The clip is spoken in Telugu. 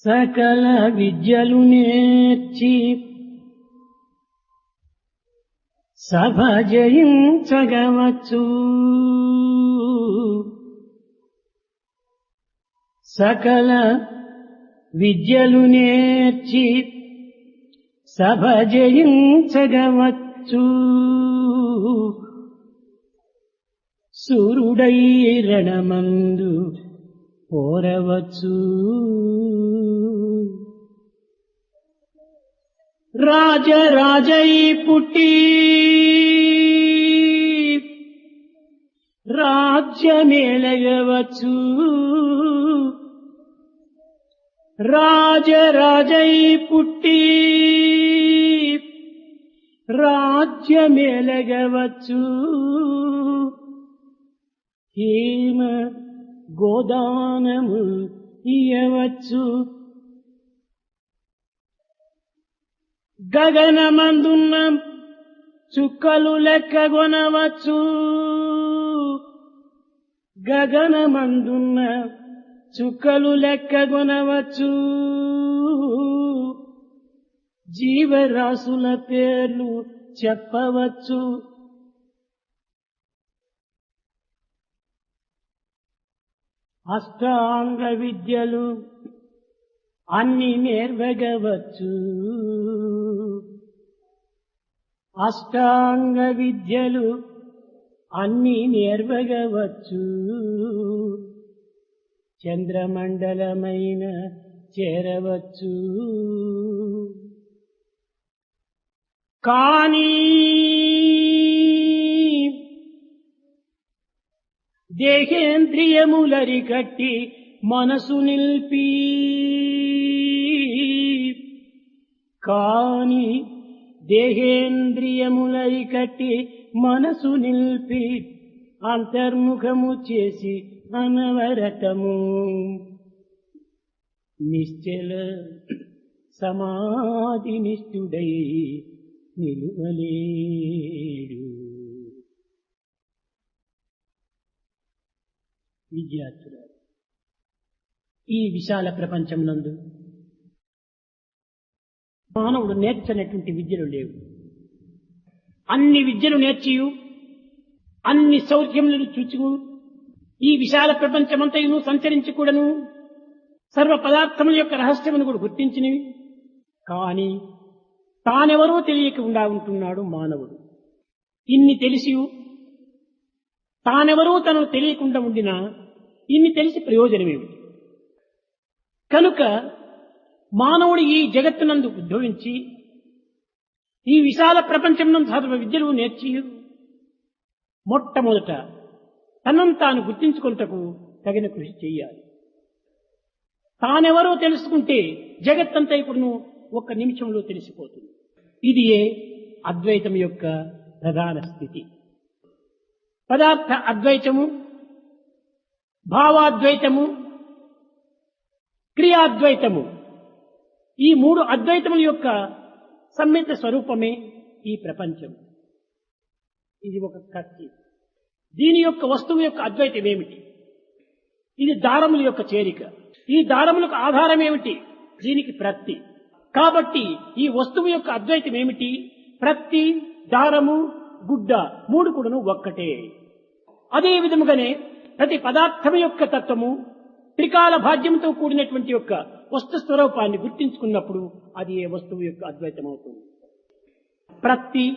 సకల విద్యలు నేర్చి సభ జయించగవచ్చు. సకల విద్యలు నేర్చి సభ జయించగవచ్చు. సూర్యుడై రణమందు పోరవచ్చు. రాజరాజై పుట్టి రాజ్యమేలగవచ్చు. రాజరాజై పుట్టి రాజ్యమేలగవచ్చు. హేమ గోదానము ఇయ్యవచ్చు. గగనమందున్న చుక్కలు లెక్కగొనవచ్చు. గగనమందున్న చుక్కలు లెక్కగొనవచ్చు. జీవరాశుల పేర్లు చెప్పవచ్చు. అష్టాంగ విద్యలు అన్ని నేర్వగవచ్చు. అష్టాంగ విద్యలు అన్ని నేర్వగవచ్చు. చంద్రమండలమైన చేరవచ్చు. కానీ దేహేంద్రియములరికట్టి మనసు నిల్పి, కాని దేహేంద్రియములరికట్టి మనసు నిల్పి అంతర్ముఖము చేసి అనవరతము నిశ్చల సమాధి నిష్ఠుడై నిలువలేడు. విద్యార్థులారా, ఈ విశాల ప్రపంచం నందు మానవుడు నేర్చనటువంటి విద్యలు లేవు. అన్ని విద్యలు నేర్చియు అన్ని సౌఖ్యములను చూచు ఈ విశాల ప్రపంచమంతయును సంచరించి కూడాను సర్వ పదార్థముల యొక్క రహస్యమును కూడా గుర్తించినవి. కానీ తానెవరో తెలియకుండా ఉంటున్నాడు మానవుడు. ఇన్ని తెలిసి తానెవరో తనను తెలియకుండా ఉండినా ఇన్ని తెలిసి ప్రయోజనమేమిటి? కనుక మానవుడు ఈ జగత్తునందు ఉద్భవించి ఈ విశాల ప్రపంచం సర్వ విద్యలు నేర్చి మొట్టమొదట తనను తాను గుర్తించుకుంటకు తగిన కృషి చేయాలి. తానెవరో తెలుసుకుంటే జగత్తంతా ఇప్పుడు ఒక్క నిమిషంలో తెలిసిపోతుంది. ఇది అద్వైతం యొక్క ప్రధాన స్థితి. పదార్థ అద్వైతము, భావాద్వైతము, క్రియాద్వైతము, ఈ మూడు అద్వైతముల యొక్క సమ్మిళిత స్వరూపమే ఈ ప్రపంచం. ఇది ఒక కత్తి. దీని యొక్క వస్తువు యొక్క అద్వైతం ఏమిటి? ఇది దారముల యొక్క చేరిక. ఈ దారములకు ఆధారం ఏమిటి? దీనికి ప్రత్తి. కాబట్టి ఈ వస్తువు యొక్క అద్వైతం ఏమిటి? ప్రత్తి, దారము, గుడ్డ మూడు కూడాను ఒక్కటే. అదే విధముగానే ప్రతి పదార్థం యొక్క తత్వము త్రికాల భాగ్యంతో కూడినటువంటి యొక్క వస్తు స్వరూపాన్ని గుర్తించుకున్నప్పుడు అది ఏ వస్తువు యొక్క అద్వైతం అవుతుంది. ప్రత్తి